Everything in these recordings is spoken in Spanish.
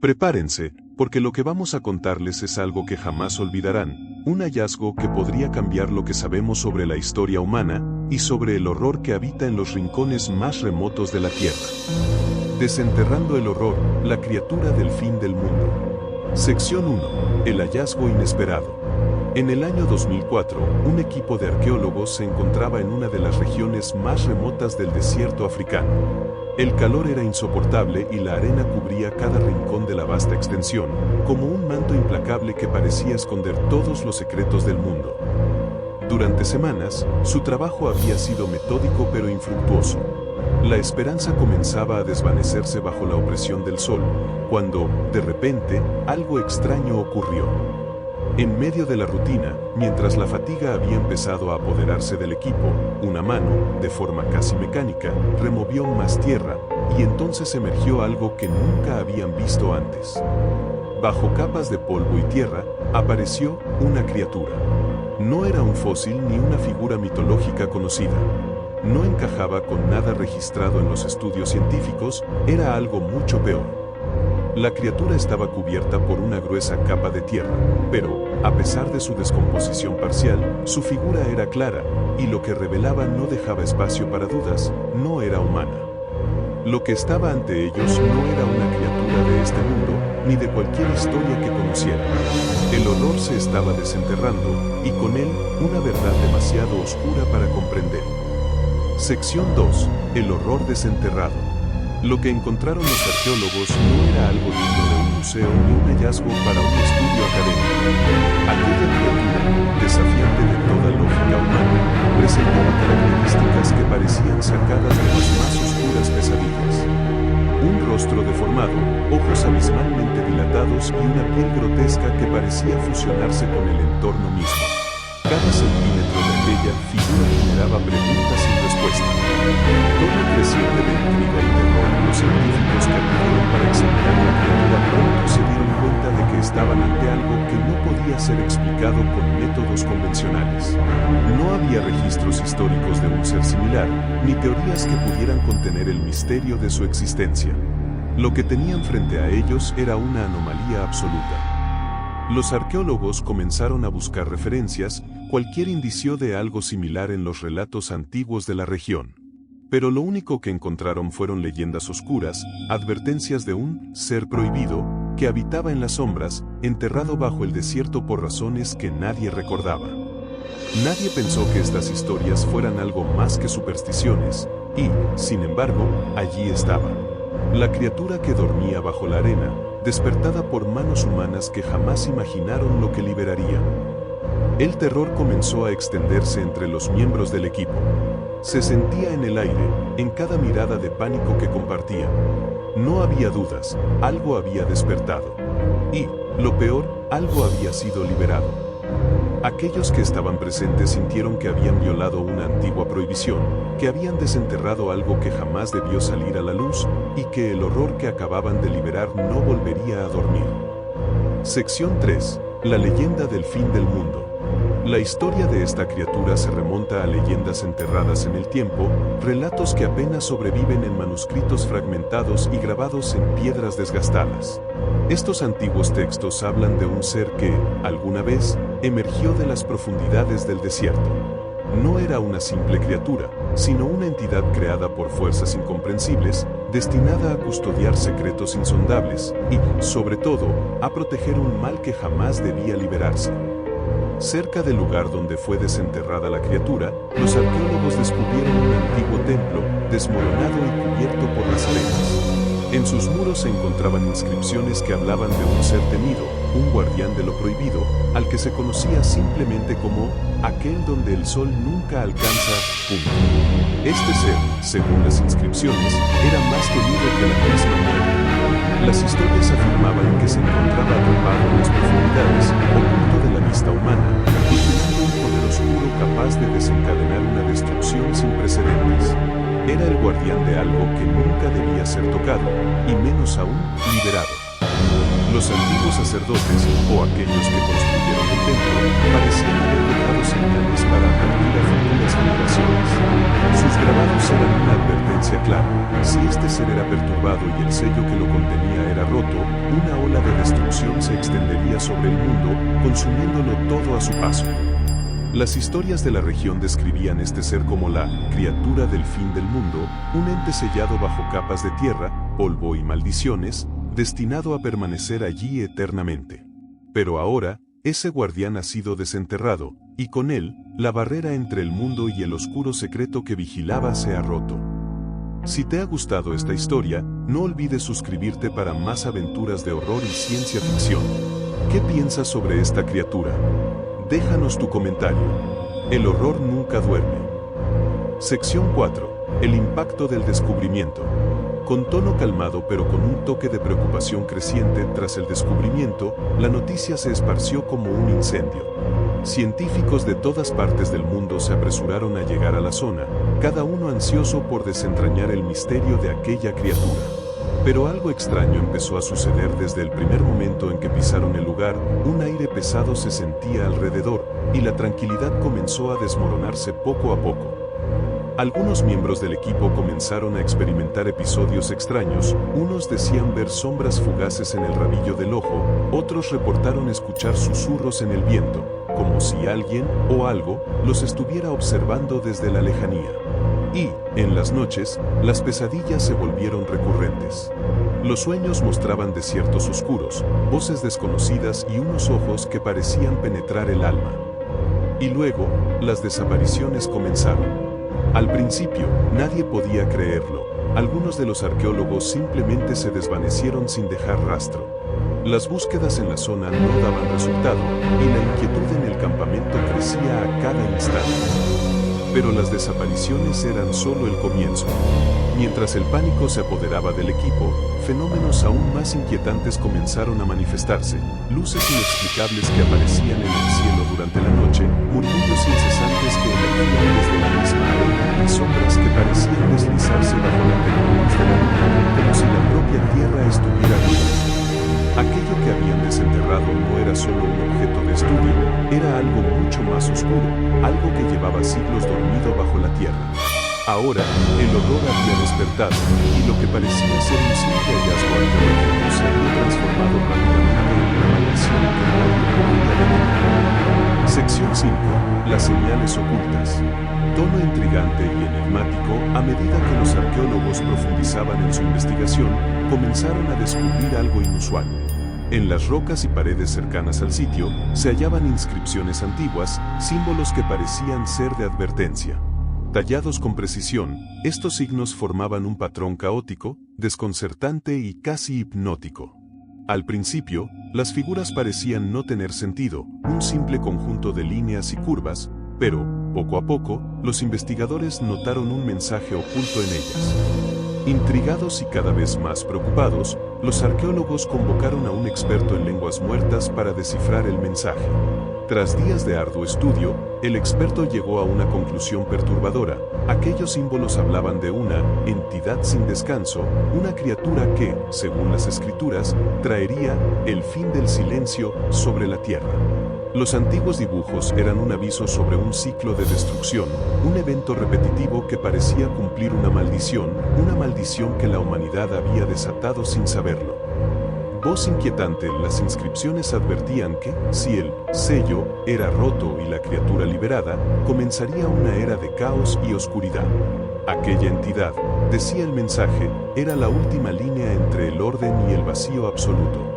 Prepárense, porque lo que vamos a contarles es algo que jamás olvidarán, un hallazgo que podría cambiar lo que sabemos sobre la historia humana y sobre el horror que habita en los rincones más remotos de la Tierra. Desenterrando el horror, la criatura del fin del mundo. Sección 1. El hallazgo inesperado. En el año 2004, un equipo de arqueólogos se encontraba en una de las regiones más remotas del desierto africano. El calor era insoportable y la arena cubría cada rincón de la vasta extensión, como un manto implacable que parecía esconder todos los secretos del mundo. Durante semanas, su trabajo había sido metódico pero infructuoso. La esperanza comenzaba a desvanecerse bajo la opresión del sol, cuando, de repente, algo extraño ocurrió. En medio de la rutina, mientras la fatiga había empezado a apoderarse del equipo, una mano, de forma casi mecánica, removió más tierra, y entonces emergió algo que nunca habían visto antes. Bajo capas de polvo y tierra, apareció una criatura. No era un fósil ni una figura mitológica conocida. No encajaba con nada registrado en los estudios científicos, era algo mucho peor. La criatura estaba cubierta por una gruesa capa de tierra, pero, a pesar de su descomposición parcial, su figura era clara, y lo que revelaba no dejaba espacio para dudas, no era humana. Lo que estaba ante ellos no era una criatura de este mundo, ni de cualquier historia que conocieran. El horror se estaba desenterrando, y con él, una verdad demasiado oscura para comprender. Sección 2. El horror desenterrado. Lo que encontraron los arqueólogos no era algo digno de un museo ni un hallazgo para un estudio académico. Aquella criatura, desafiante de toda lógica humana, presentaba características que parecían sacadas de las más oscuras pesadillas. Un rostro deformado, ojos abismalmente dilatados y una piel grotesca que parecía fusionarse con el entorno mismo. Cada centímetro de aquella figura generaba preguntas sin respuesta. Todo creciente de intriga y terror, los científicos que acudieron para examinar la criatura pronto se dieron cuenta de que estaban ante algo que no podía ser explicado con métodos convencionales. No había registros históricos de un ser similar, ni teorías que pudieran contener el misterio de su existencia. Lo que tenían frente a ellos era una anomalía absoluta. Los arqueólogos comenzaron a buscar referencias, cualquier indicio de algo similar en los relatos antiguos de la región. Pero lo único que encontraron fueron leyendas oscuras, advertencias de un ser prohibido, que habitaba en las sombras, enterrado bajo el desierto por razones que nadie recordaba. Nadie pensó que estas historias fueran algo más que supersticiones, y, sin embargo, allí estaba. La criatura que dormía bajo la arena, despertada por manos humanas que jamás imaginaron lo que liberarían. El terror comenzó a extenderse entre los miembros del equipo. Se sentía en el aire, en cada mirada de pánico que compartían. No había dudas, algo había despertado. Y, lo peor, algo había sido liberado. Aquellos que estaban presentes sintieron que habían violado una antigua prohibición, que habían desenterrado algo que jamás debió salir a la luz, y que el horror que acababan de liberar no volvería a dormir. Sección 3. La leyenda del fin del mundo. La historia de esta criatura se remonta a leyendas enterradas en el tiempo, relatos que apenas sobreviven en manuscritos fragmentados y grabados en piedras desgastadas. Estos antiguos textos hablan de un ser que, alguna vez, emergió de las profundidades del desierto. No era una simple criatura, sino una entidad creada por fuerzas incomprensibles, destinada a custodiar secretos insondables y, sobre todo, a proteger un mal que jamás debía liberarse. Cerca del lugar donde fue desenterrada la criatura, los arqueólogos descubrieron un antiguo templo, desmoronado y cubierto por las arenas. En sus muros se encontraban inscripciones que hablaban de un ser temido, un guardián de lo prohibido, al que se conocía simplemente como aquel donde el sol nunca alcanza. Este ser, según las inscripciones, era más temido que la misma muerte. Las historias afirmaban que se encontraba atrapado en las profundidades, oculto de la vista humana, vigilando un poder oscuro capaz de desencadenar una destrucción sin precedentes. Era el guardián de algo que nunca debía ser tocado, y menos aún, liberado. Los antiguos sacerdotes, o aquellos que construyeron el templo, parecían haber dejado señales para advertir a futuras generaciones. Sus grabados eran una advertencia clara: si este ser era perturbado y el sello que lo contenía era roto, una corría sobre el mundo, consumiéndolo todo a su paso. Las historias de la región describían este ser como la criatura del fin del mundo, un ente sellado bajo capas de tierra, polvo y maldiciones, destinado a permanecer allí eternamente. Pero ahora, ese guardián ha sido desenterrado, y con él, la barrera entre el mundo y el oscuro secreto que vigilaba se ha roto. Si te ha gustado esta historia, no olvides suscribirte para más aventuras de horror y ciencia ficción. ¿Qué piensas sobre esta criatura? Déjanos tu comentario. El horror nunca duerme. Sección 4. El impacto del descubrimiento. Con tono calmado pero con un toque de preocupación creciente tras el descubrimiento, la noticia se esparció como un incendio. Científicos de todas partes del mundo se apresuraron a llegar a la zona, cada uno ansioso por desentrañar el misterio de aquella criatura. Pero algo extraño empezó a suceder desde el primer momento en que pisaron el lugar, un aire pesado se sentía alrededor, y la tranquilidad comenzó a desmoronarse poco a poco. Algunos miembros del equipo comenzaron a experimentar episodios extraños, unos decían ver sombras fugaces en el rabillo del ojo, otros reportaron escuchar susurros en el viento, como si alguien o algo los estuviera observando desde la lejanía. Y, en las noches, las pesadillas se volvieron recurrentes. Los sueños mostraban desiertos oscuros, voces desconocidas y unos ojos que parecían penetrar el alma. Y luego, las desapariciones comenzaron. Al principio, nadie podía creerlo. Algunos de los arqueólogos simplemente se desvanecieron sin dejar rastro. Las búsquedas en la zona no daban resultado, y la inquietud en el campamento crecía a cada instante. Pero las desapariciones eran solo el comienzo. Mientras el pánico se apoderaba del equipo, fenómenos aún más inquietantes comenzaron a manifestarse, luces inexplicables que aparecían en el cielo durante la noche, murmullos incesantes que emergían desde la misma arena y sombras que parecían deslizarse bajo la luz de la luna, como si la propia tierra estuviera viva. Aquello que habían desenterrado no era solo un objeto de estudio, era algo mucho más oscuro, algo que llevaba siglos dormido bajo la tierra. Ahora, el horror había despertado, y lo que parecía ser un simple hallazgo arqueológico se había transformado rápidamente en una maldición que nadie podía detener. Sección 5. Las señales ocultas. Tono intrigante y enigmático, a medida que los arqueólogos profundizaban en su investigación, comenzaron a descubrir algo inusual. En las rocas y paredes cercanas al sitio, se hallaban inscripciones antiguas, símbolos que parecían ser de advertencia. Tallados con precisión, estos signos formaban un patrón caótico, desconcertante y casi hipnótico. Al principio, las figuras parecían no tener sentido, un simple conjunto de líneas y curvas, pero, poco a poco, los investigadores notaron un mensaje oculto en ellas. Intrigados y cada vez más preocupados, los arqueólogos convocaron a un experto en lenguas muertas para descifrar el mensaje. Tras días de arduo estudio, el experto llegó a una conclusión perturbadora. Aquellos símbolos hablaban de una entidad sin descanso, una criatura que, según las escrituras, traería el fin del silencio sobre la tierra. Los antiguos dibujos eran un aviso sobre un ciclo de destrucción, un evento repetitivo que parecía cumplir una maldición que la humanidad había desatado sin saberlo. Voz inquietante, las inscripciones advertían que, si el sello era roto y la criatura liberada, comenzaría una era de caos y oscuridad. Aquella entidad, decía el mensaje, era la última línea entre el orden y el vacío absoluto.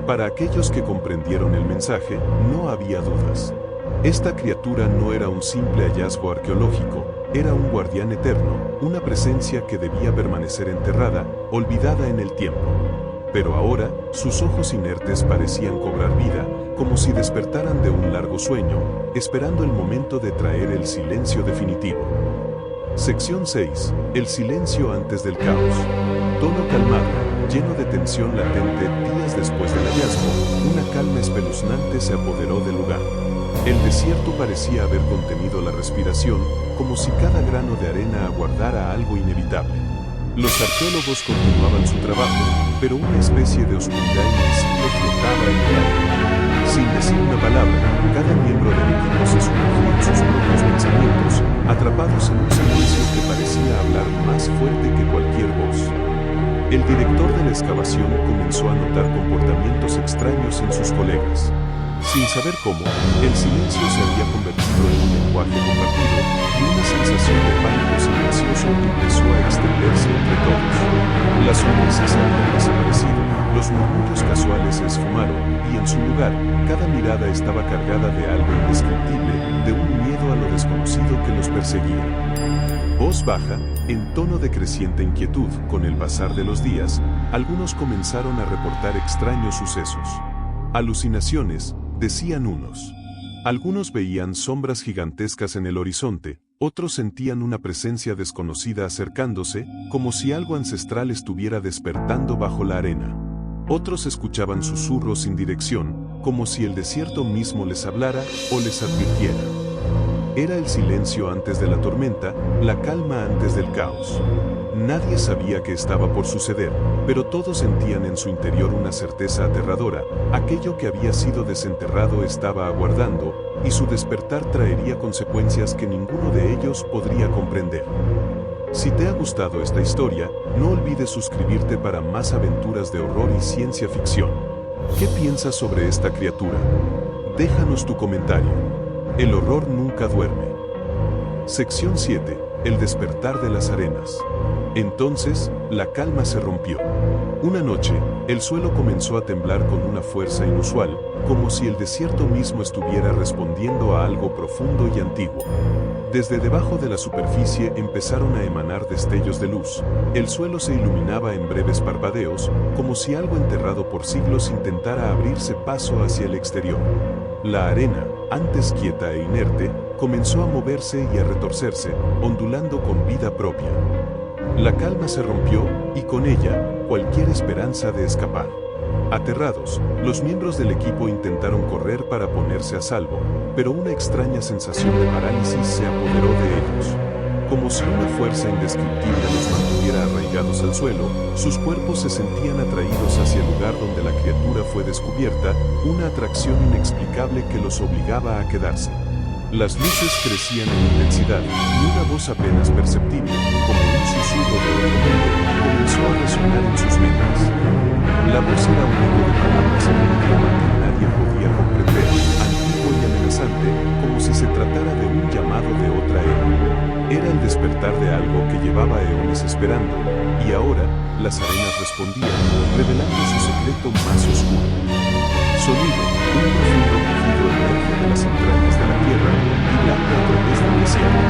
Para aquellos que comprendieron el mensaje, no había dudas. Esta criatura no era un simple hallazgo arqueológico, era un guardián eterno, una presencia que debía permanecer enterrada, olvidada en el tiempo. Pero ahora, sus ojos inertes parecían cobrar vida, como si despertaran de un largo sueño, esperando el momento de traer el silencio definitivo. Sección 6. El silencio antes del caos. Tono calmado, lleno de tensión latente, días después del hallazgo, una calma espeluznante se apoderó del lugar. El desierto parecía haber contenido la respiración, como si cada grano de arena aguardara algo inevitable. Los arqueólogos continuaban su trabajo, pero una especie de oscuridad invisible flotaba en el aire. Sin decir una palabra, cada miembro del equipo se sumergía en sus propios pensamientos, atrapados en un silencio que parecía hablar más fuerte que cualquier voz. El director de la excavación comenzó a notar comportamientos extraños en sus colegas. Sin saber cómo, el silencio se había convertido en un lenguaje compartido y una sensación de pánico silencioso empezó a extenderse entre todos. Las sonrisas habían desaparecido, los murmullos casuales se esfumaron y en su lugar, cada mirada estaba cargada de algo indescriptible, de un miedo a lo desconocido que los perseguía. Voz baja, en tono de creciente inquietud, con el pasar de los días, algunos comenzaron a reportar extraños sucesos. Alucinaciones, decían unos. Algunos veían sombras gigantescas en el horizonte, otros sentían una presencia desconocida acercándose, como si algo ancestral estuviera despertando bajo la arena. Otros escuchaban susurros sin dirección, como si el desierto mismo les hablara o les advirtiera. Era el silencio antes de la tormenta, la calma antes del caos. Nadie sabía qué estaba por suceder, pero todos sentían en su interior una certeza aterradora, aquello que había sido desenterrado estaba aguardando, y su despertar traería consecuencias que ninguno de ellos podría comprender. Si te ha gustado esta historia, no olvides suscribirte para más aventuras de horror y ciencia ficción. ¿Qué piensas sobre esta criatura? Déjanos tu comentario. El horror nunca duerme. Sección 7. El despertar de las arenas. Entonces, la calma se rompió. Una noche, el suelo comenzó a temblar con una fuerza inusual, como si el desierto mismo estuviera respondiendo a algo profundo y antiguo. Desde debajo de la superficie empezaron a emanar destellos de luz. El suelo se iluminaba en breves parpadeos, como si algo enterrado por siglos intentara abrirse paso hacia el exterior. La arena, antes quieta e inerte, comenzó a moverse y a retorcerse, ondulando con vida propia. La calma se rompió, y con ella, cualquier esperanza de escapar. Aterrados, los miembros del equipo intentaron correr para ponerse a salvo, pero una extraña sensación de parálisis se apoderó de ellos. Como si una fuerza indescriptible los mantuviera arraigados al suelo, sus cuerpos se sentían atraídos hacia el lugar donde la criatura fue descubierta, una atracción inexplicable que los obligaba a quedarse. Las luces crecían en intensidad, y una voz apenas perceptible, como un susurro de otro mundo, comenzó a resonar en sus mentes. La voz era un eco de palabras en un idioma que nadie podía comprender, antiguo y amenazante, como si se tratara de un llamado de otra era. Era el despertar de algo que llevaba eones esperando, y ahora, las arenas respondían, revelando su secreto más oscuro. Sonido, un profundo rugido emerge de las entrañas de la tierra, vibrando a través del desierto.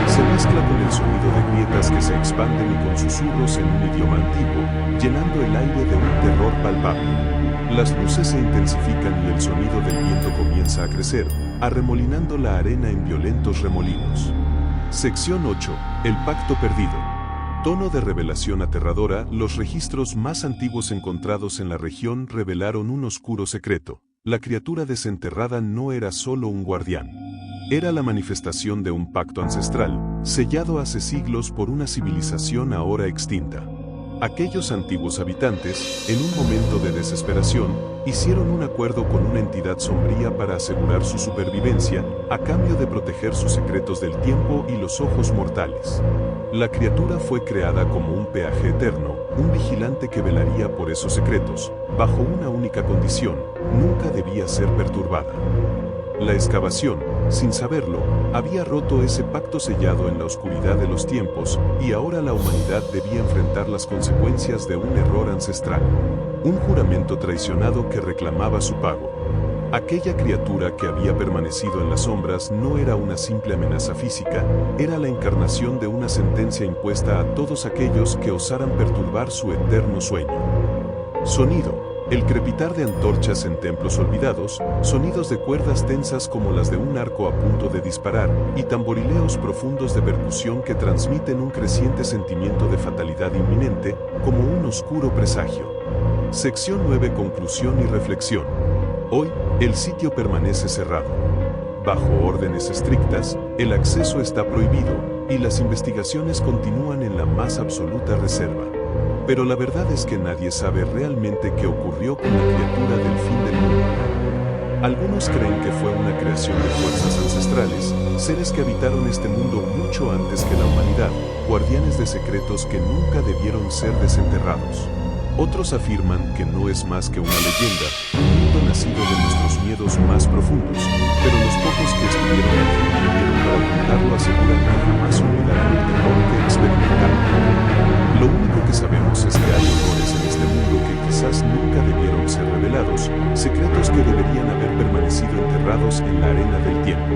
Se mezcla con el sonido de grietas que se expanden y con susurros en un idioma antiguo, llenando el aire de un terror palpable. Las luces se intensifican y el sonido del viento comienza a crecer, arremolinando la arena en violentos remolinos. Sección 8. El pacto perdido. Tono de revelación aterradora. Los registros más antiguos encontrados en la región revelaron un oscuro secreto. La criatura desenterrada no era solo un guardián. Era la manifestación de un pacto ancestral, sellado hace siglos por una civilización ahora extinta. Aquellos antiguos habitantes, en un momento de desesperación, hicieron un acuerdo con una entidad sombría para asegurar su supervivencia, a cambio de proteger sus secretos del tiempo y los ojos mortales. La criatura fue creada como un peaje eterno, un vigilante que velaría por esos secretos, bajo una única condición: nunca debía ser perturbada. La excavación, sin saberlo, había roto ese pacto sellado en la oscuridad de los tiempos, y ahora la humanidad debía enfrentar las consecuencias de un error ancestral. Un juramento traicionado que reclamaba su pago. Aquella criatura que había permanecido en las sombras no era una simple amenaza física, era la encarnación de una sentencia impuesta a todos aquellos que osaran perturbar su eterno sueño. Sonido. El crepitar de antorchas en templos olvidados, sonidos de cuerdas tensas como las de un arco a punto de disparar, y tamborileos profundos de percusión que transmiten un creciente sentimiento de fatalidad inminente, como un oscuro presagio. Sección 9. Conclusión y reflexión. Hoy, el sitio permanece cerrado. Bajo órdenes estrictas, el acceso está prohibido, y las investigaciones continúan en la más absoluta reserva. Pero la verdad es que nadie sabe realmente qué ocurrió con la criatura del fin del mundo. Algunos creen que fue una creación de fuerzas ancestrales, seres que habitaron este mundo mucho antes que la humanidad, guardianes de secretos que nunca debieron ser desenterrados. Otros afirman que no es más que una leyenda, un mundo nacido de nuestros miedos más profundos, pero los pocos que estuvieron aquí vivieron para contarlo aseguran que jamás olvidarán el terror que experimentaron. Lo único que sabemos es que hay horrores en este mundo que quizás nunca debieron ser revelados, secretos que deberían haber permanecido enterrados en la arena del tiempo.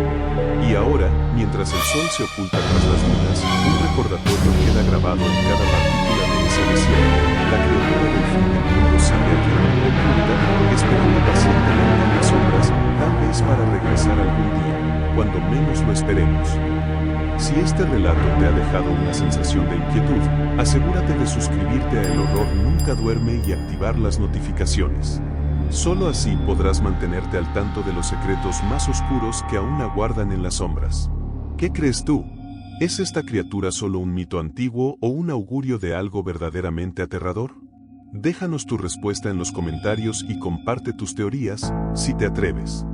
Y ahora, mientras el sol se oculta tras las dunas, un recordatorio queda grabado en cada partícula de ese desierto. La criatura del fin del mundo sigue aquí, oculta, esperando pacientemente en las sombras, tal vez para regresar algún día, cuando menos lo esperemos. Si este relato te ha dejado una sensación de inquietud, asegúrate de suscribirte a El Horror Nunca Duerme y activar las notificaciones. Solo así podrás mantenerte al tanto de los secretos más oscuros que aún aguardan en las sombras. ¿Qué crees tú? ¿Es esta criatura solo un mito antiguo o un augurio de algo verdaderamente aterrador? Déjanos tu respuesta en los comentarios y comparte tus teorías, si te atreves.